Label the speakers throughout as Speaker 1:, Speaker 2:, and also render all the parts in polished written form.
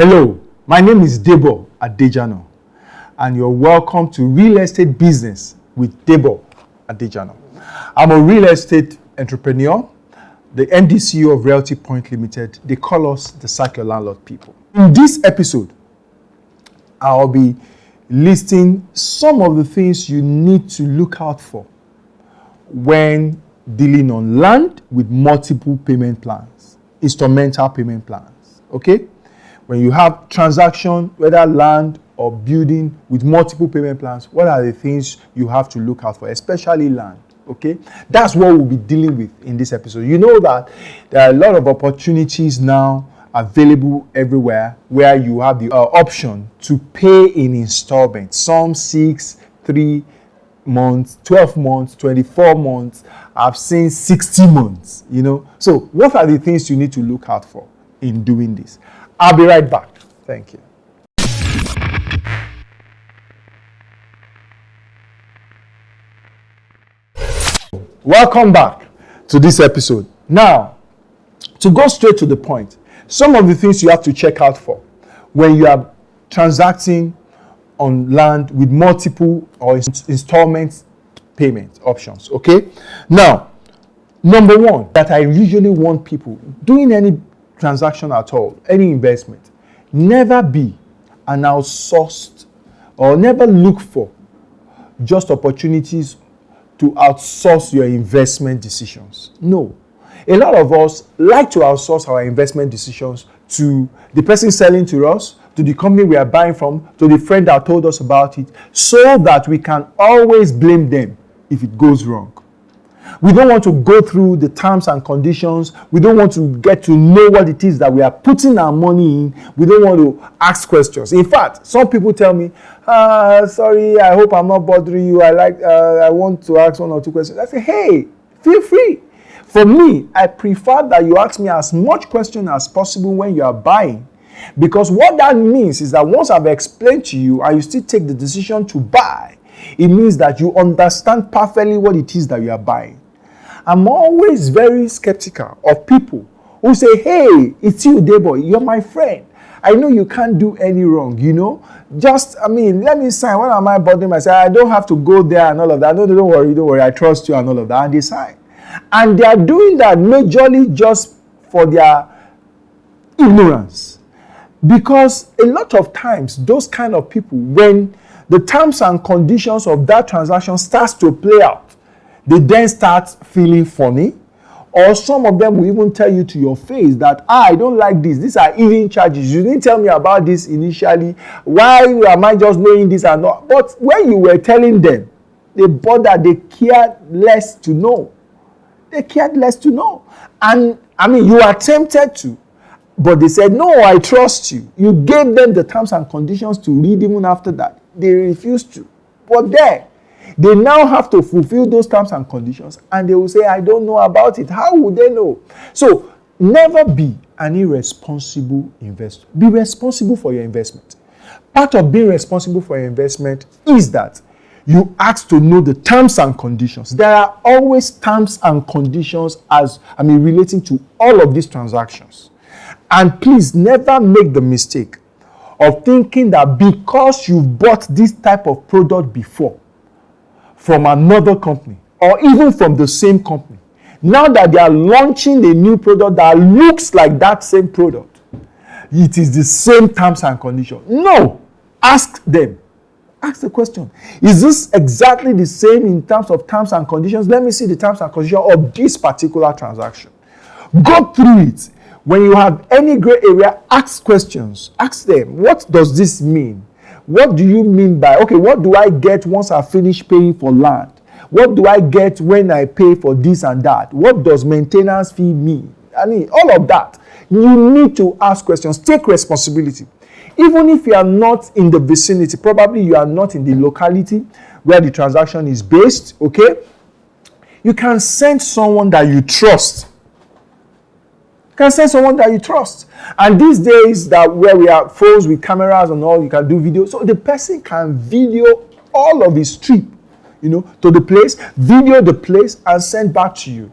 Speaker 1: Hello, my name is Debo Adejana, and you're welcome to Real Estate Business with Debo Adejana. I'm a real estate entrepreneur, the MD CEO of Realty Point Limited. They call us the Cycle Landlord people. In this episode, I'll be listing some of the things you need to look out for when dealing on land with multiple payment plans, instrumental payment plans, okay? When you have transaction, whether land or building with multiple payment plans, what are the things you have to look out for, especially land, okay? That's what we'll be dealing with in this episode. You know that there are a lot of opportunities now available everywhere where you have the option to pay in installments, some 6, 3 months, 12 months, 24 months. I've seen 60 months, you know. So what are the things you need to look out for in doing this? I'll be right back. Thank you. Welcome back to this episode. Now, to go straight to the point, some of the things you have to check out for when you are transacting on land with multiple or installment payment options, okay? Now, number one, that I usually want people doing any transaction at all, any investment, never be an outsourced or never look for just opportunities to outsource your investment decisions. No. A lot of us like to outsource our investment decisions to the person selling to us, to the company we are buying from, to the friend that told us about it, so that we can always blame them if it goes wrong. We don't want to go through the terms and conditions. We don't want to get to know what it is that we are putting our money in. We don't want to ask questions. In fact, some people tell me, sorry, I hope I'm not bothering you. I want to ask 1 or 2 questions. I say, hey, feel free. For me, I prefer that you ask me as much questions as possible when you are buying. Because what that means is that once I've explained to you and you still take the decision to buy, it means that you understand perfectly what it is that you are buying. I'm always very skeptical of people who say, hey, it's you, Debo, you're my friend. I know you can't do any wrong, you know. Let me sign. What am I bothering myself? I don't have to go there and all of that. No, don't worry. I trust you and all of that. And they sign. And they are doing that majorly just for their ignorance. Because a lot of times, those kind of people, when the terms and conditions of that transaction starts to play out, they then start feeling funny, or some of them will even tell you to your face that, I don't like this. These are hidden charges. You didn't tell me about this initially. Why am I just knowing this and not? But when you were telling them, they cared less to know. They cared less to know. And you are tempted to, but they said, no, I trust you. You gave them the terms and conditions to read even after that. They refused to. But they now have to fulfill those terms and conditions, and they will say, I don't know about it. How would they know? So never be an irresponsible investor. Be responsible for your investment. Part of being responsible for your investment is that you ask to know the terms and conditions. There are always terms and conditions relating to all of these transactions. And please never make the mistake of thinking that because you've bought this type of product before from another company or even from the same company, now that they are launching a new product that looks like that same product, it is the same terms and conditions. No. Ask them. Ask the question. Is this exactly the same in terms of terms and conditions? Let me see the terms and conditions of this particular transaction. Go through it. When you have any gray area, ask questions. Ask them, what does this mean? What do you mean by, what do I get once I finish paying for land? What do I get when I pay for this and that? What does maintenance fee mean? All of that. You need to ask questions. Take responsibility. Even if you are not in the vicinity, probably you are not in the locality where the transaction is based, okay? You can send someone that you trust. And these days that where we have phones with cameras and all, you can do video. So the person can video all of his trip, to the place, video the place and send back to you.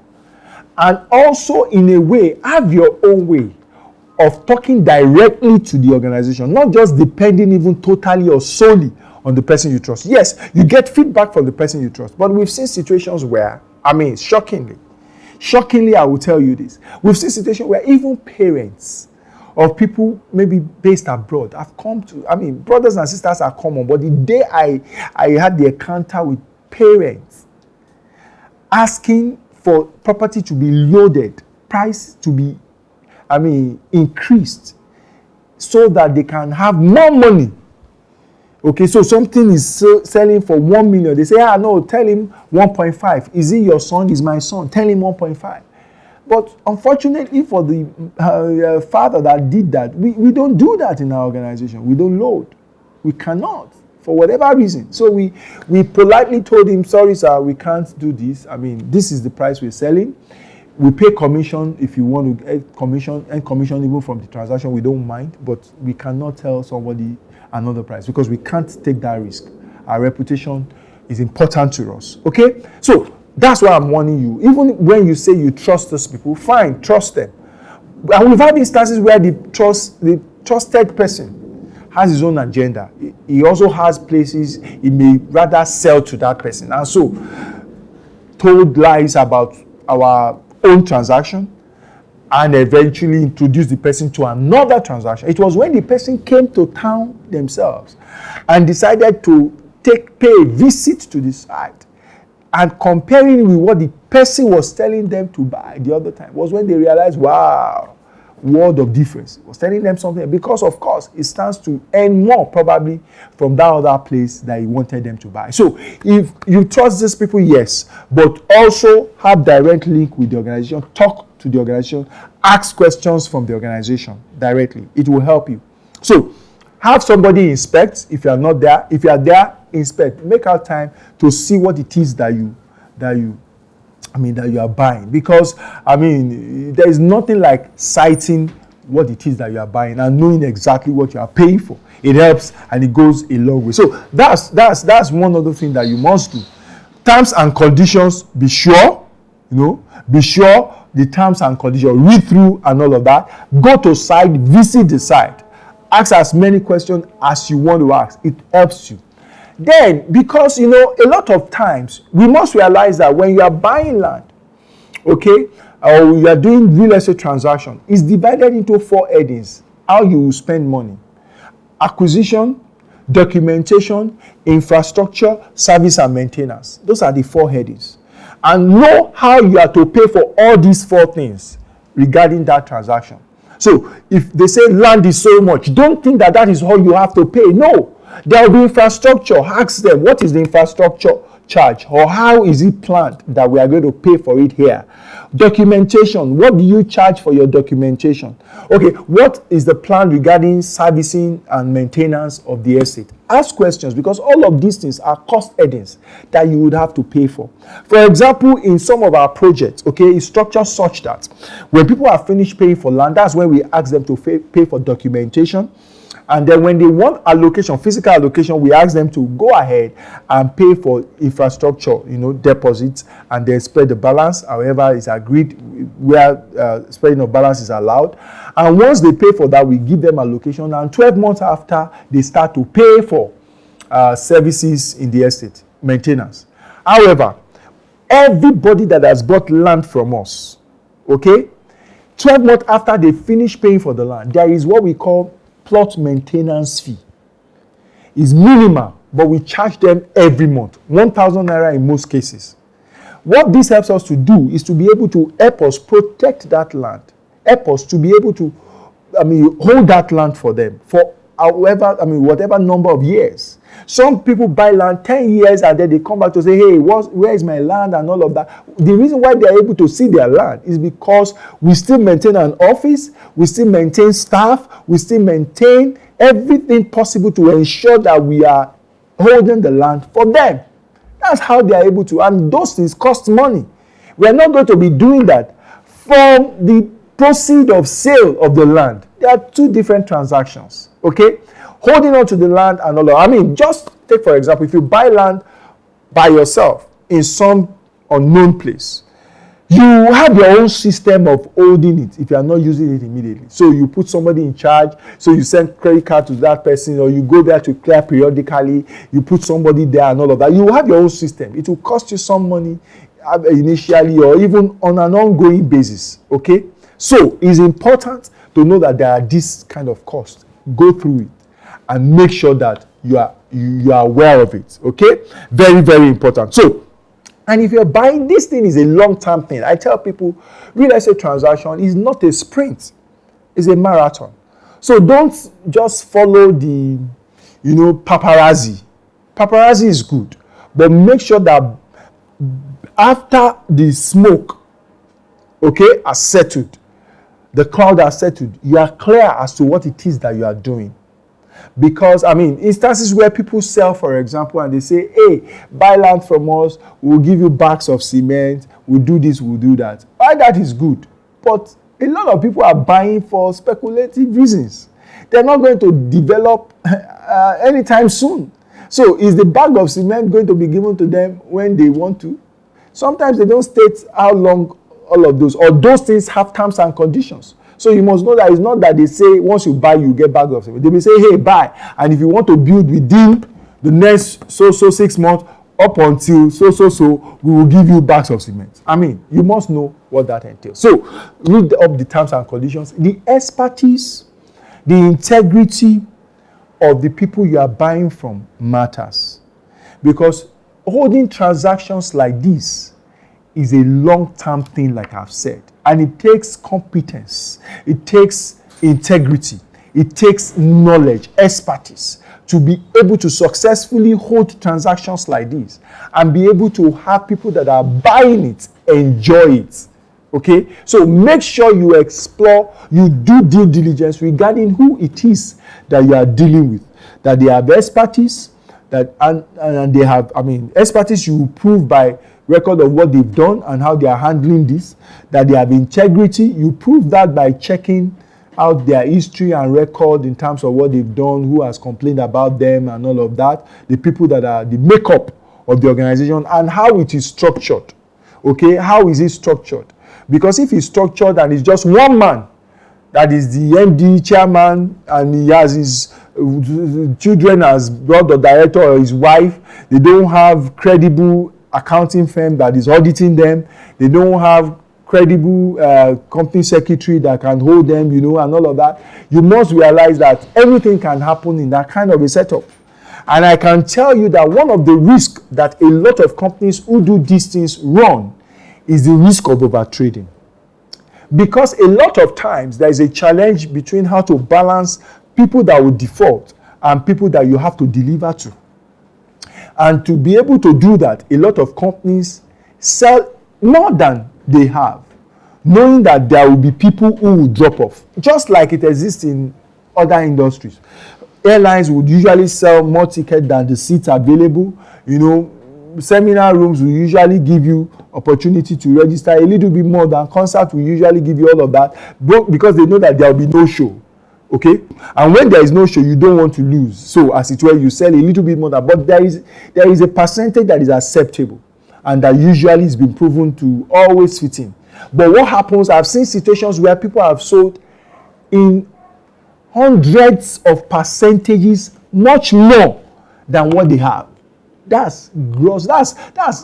Speaker 1: And also in a way, have your own way of talking directly to the organization, not just depending even totally or solely on the person you trust. Yes, you get feedback from the person you trust, but we've seen situations where, shockingly, I will tell you this, we've seen situations where even parents of people maybe based abroad have come to, brothers and sisters are common, but the day I had the encounter with parents asking for property to be loaded, price to be, increased so that they can have more money. Okay, so something is selling for 1 million. They say, no, tell him 1.5. Is he your son? Is my son? Tell him 1.5. But unfortunately for the father that did that, we don't do that in our organization. We don't load. We cannot, for whatever reason. So we politely told him, sorry, sir, we can't do this. This is the price we're selling. We pay commission if you want to get commission, and commission even from the transaction, we don't mind. But we cannot tell somebody another price because we can't take that risk. Our reputation is important to us. Okay? So that's why I'm warning you. Even when you say you trust those people, fine, trust them. And we've had instances where the trusted person has his own agenda. He also has places he may rather sell to that person. And so, told lies about our own transaction and eventually introduce the person to another transaction. It was when the person came to town themselves and decided to pay a visit to the site, and comparing with what the person was telling them to buy the other time was when they realized, wow, world of difference. It was telling them something because, of course, it stands to earn more probably from that other place that he wanted them to buy. So if you trust these people, yes, but also have direct link with the organization, talk to the organization, ask questions from the organization directly. It will help you. So have somebody inspect if you are not there. If you are there, inspect. Make out time to see what it is that you are buying. Because there is nothing like citing what it is that you are buying and knowing exactly what you are paying for. It helps and it goes a long way. So that's one other thing that you must do. Terms and conditions, be sure the terms and conditions, read through and all of that. Go to site, visit the site. Ask as many questions as you want to ask. It helps you. Then, because, a lot of times, we must realize that when you are buying land, okay, or you are doing real estate transaction, it's divided into 4 headings. How you will spend money. Acquisition, documentation, infrastructure, service and maintenance. Those are the 4 headings. And know how you are to pay for all these 4 things regarding that transaction. So, if they say land is so much, don't think that is all you have to pay. No. There will be infrastructure. Ask them, what is the infrastructure charge? Or how is it planned that we are going to pay for it here? Documentation. What do you charge for your documentation? Okay, what is the plan regarding servicing and maintenance of the estate? Ask questions, because all of these things are cost headings that you would have to pay for. For example, in some of our projects, okay, it's structured such that when people are finished paying for land, that's when we ask them to pay for documentation. And then when they want allocation, physical allocation, we ask them to go ahead and pay for infrastructure, deposits, and then spread the balance, however is agreed, where spreading of balance is allowed. And once they pay for that, we give them allocation. And 12 months after, they start to pay for services in the estate, maintenance. However, everybody that has bought land from us, okay, 12 months after they finish paying for the land, there is what we call plot maintenance fee. Is minimal, but we charge them every month, 1,000 naira in most cases. What this helps us to do is to be able to help us protect that land, help us to be able to, hold that land for them for whatever number of years. Some people buy land 10 years and then they come back to say, hey, where is my land and all of that. The reason why they are able to see their land is because we still maintain an office, we still maintain staff, we still maintain everything possible to ensure that we are holding the land for them. That's how they are able to, and those things cost money. We are not going to be doing that from the proceed of sale of the land. There are 2 different transactions, okay? Holding on to the land and all of, just take for example, if you buy land by yourself in some unknown place, You have your own system of holding it if you are not using it immediately. So you put somebody in charge, so you send credit card to that person, or you go there to clear periodically, you put somebody there and all of that. You have your own system. It will cost you some money initially or even on an ongoing basis, okay? So it's important to know that there are this kind of costs. Go through it and make sure that you are aware of it, okay? Very, very important. So, and if you're buying, this thing is a long-term thing. I tell people, real estate transaction is not a sprint. It's a marathon. So don't just follow the, paparazzi. Paparazzi is good. But make sure that after the smoke, okay, has settled, the cloud has settled, you are clear as to what it is that you are doing. Because, instances where people sell, for example, and they say, hey, buy land from us, we'll give you bags of cement, we'll do this, we'll do that. All that is good. But a lot of people are buying for speculative reasons. They're not going to develop anytime soon. So is the bag of cement going to be given to them when they want to? Sometimes they don't state how long all of those, or those things have terms and conditions. So you must know that it's not that they say once you buy, you get bag of cement. They may say, hey, buy. And if you want to build within the next 6 months, up until we will give you bags of cement. You must know what that entails. So read up the terms and conditions. The expertise, the integrity of the people you are buying from matters. Because holding transactions like this is a long-term thing, like I've said. And it takes competence, it takes integrity, it takes knowledge, expertise to be able to successfully hold transactions like this and be able to have people that are buying it enjoy it. Okay? So make sure you explore, you do due diligence regarding who it is that you are dealing with, that they have expertise, that and they have, expertise you will prove by record of what they've done and how they are handling this, that they have integrity. You prove that by checking out their history and record in terms of what they've done, who has complained about them and all of that, the people that are the makeup of the organization and how it is structured. Okay, how is it structured? Because if it's structured and it's just one man, that is the MD, chairman, and he has his children as board of director or his wife, they don't have credible accounting firm that is auditing them. They don't have credible company secretary that can hold them, and all of that. You must realize that everything can happen in that kind of a setup. And I can tell you that one of the risks that a lot of companies who do these things run is the risk of overtrading. Because a lot of times there is a challenge between how to balance people that will default and people that you have to deliver to. And to be able to do that, a lot of companies sell more than they have, knowing that there will be people who will drop off, just like it exists in other industries. Airlines would usually sell more tickets than the seats available. Seminar rooms will usually give you opportunity to register a little bit more than concert will usually give you all of that, because they know that there will be no show. Okay, and when there is no show, you don't want to lose. So as it were, you sell a little bit more than, but there is a percentage that is acceptable and that usually has been proven to always fit in. But what happens, I've seen situations where people have sold in hundreds of percentages much more than what they have. That's gross. That's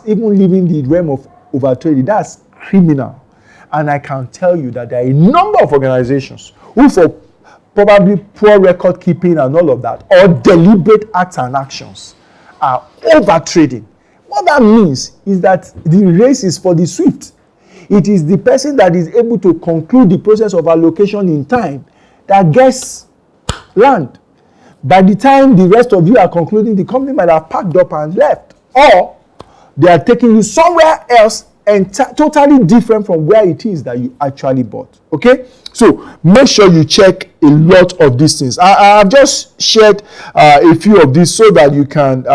Speaker 1: even leaving the realm of overtrading. That's criminal. And I can tell you that there are a number of organizations who, for probably poor record keeping and all of that, or deliberate acts and actions, are overtrading. What that means is that the race is for the swift. It is the person that is able to conclude the process of allocation in time that gets land. By the time the rest of you are concluding, the company might have packed up and left, or they are taking you somewhere else and totally different from where it is that you actually bought. Okay, so make sure you check a lot of these things. I've just shared a few of these so that you can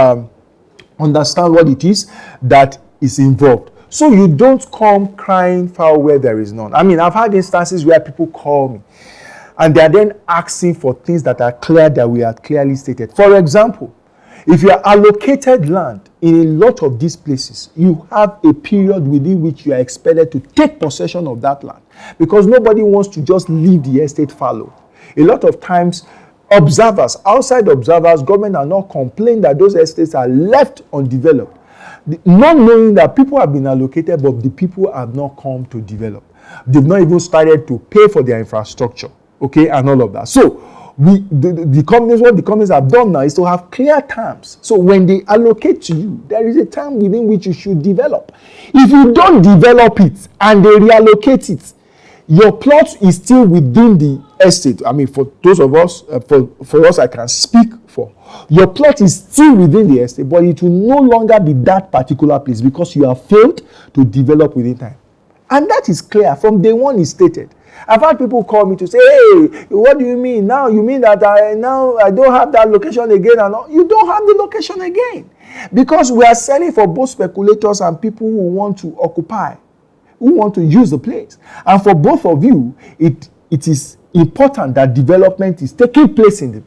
Speaker 1: understand what it is that is involved, so you don't come crying foul where there is none. I've had instances where people call me and they are then asking for things that are clear, that we had clearly stated. For example, If you are allocated land in a lot of these places, you have a period within which you are expected to take possession of that land, because nobody wants to just leave the estate fallow. A lot of times, outside observers, government are not complaining that those estates are left undeveloped, not knowing that people have been allocated, but the people have not come to develop. They've not even started to pay for their infrastructure, okay, and all of that. So what the companies have done now is to have clear terms. So when they allocate to you, there is a time within which you should develop. If you don't develop it and they reallocate it, your plot is still within the estate. I mean, for those of us, for us, I can speak for. Your plot is still within the estate, but it will no longer be that particular place because you have failed to develop within time. And that is clear. From day one, it's stated. I've had people call me to say, hey, what do you mean now? You mean that I don't have that location again? And all? You don't have the location again. Because we are selling for both speculators and people who want to occupy, who want to use the place. And for both of you, it is important that development is taking place in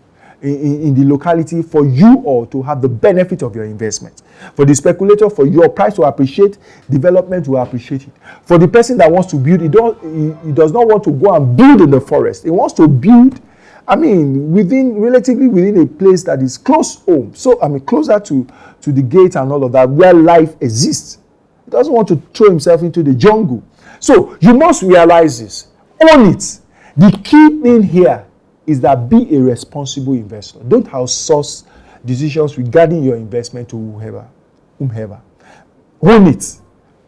Speaker 1: the locality for you all to have the benefit of your investment. For the speculator, for your price to appreciate, development will appreciate it. For the person that wants to build, he does not want to go and build in the forest. He wants to build, relatively within a place that is close home. So, closer to the gate and all of that, where life exists. He doesn't want to throw himself into the jungle. So, you must realize this. Own it. The key thing here is that be a responsible investor. Don't outsource decisions regarding your investment to whomever. Own it.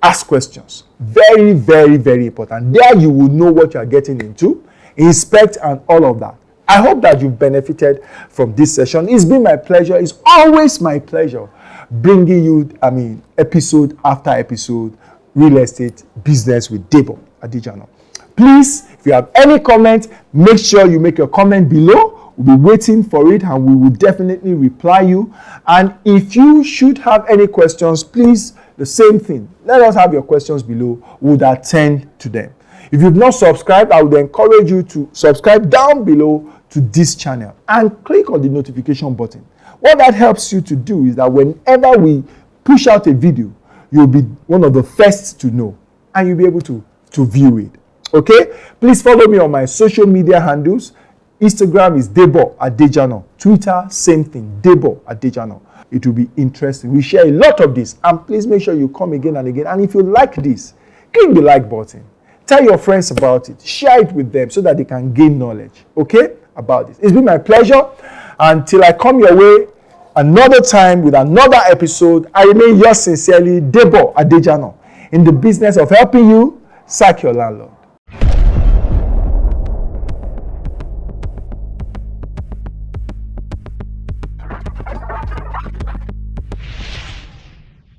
Speaker 1: Ask questions. Very, very, very important. There you will know what you are getting into. Inspect and all of that. I hope that you've benefited from this session. It's been my pleasure. It's always my pleasure bringing you, episode after episode, Real Estate Business with Debo Adejana. Please, if you have any comment, make sure you make your comment below. We'll be waiting for it and we will definitely reply you. And if you should have any questions, please, the same thing. Let us have your questions below. We'll attend to them. If you've not subscribed, I would encourage you to subscribe down below to this channel and click on the notification button. What that helps you to do is that whenever we push out a video, you'll be one of the first to know and you'll be able to view it. Okay? Please follow me on my social media handles. Instagram is Debo Adejana. Twitter, same thing, Debo Adejana. It will be interesting. We share a lot of this. And please make sure you come again and again. And if you like this, click the like button. Tell your friends about it. Share it with them so that they can gain knowledge, okay, about this. It's been my pleasure. Until I come your way another time with another episode, I remain yours sincerely, Debo Adejana, in the business of helping you sack your landlord.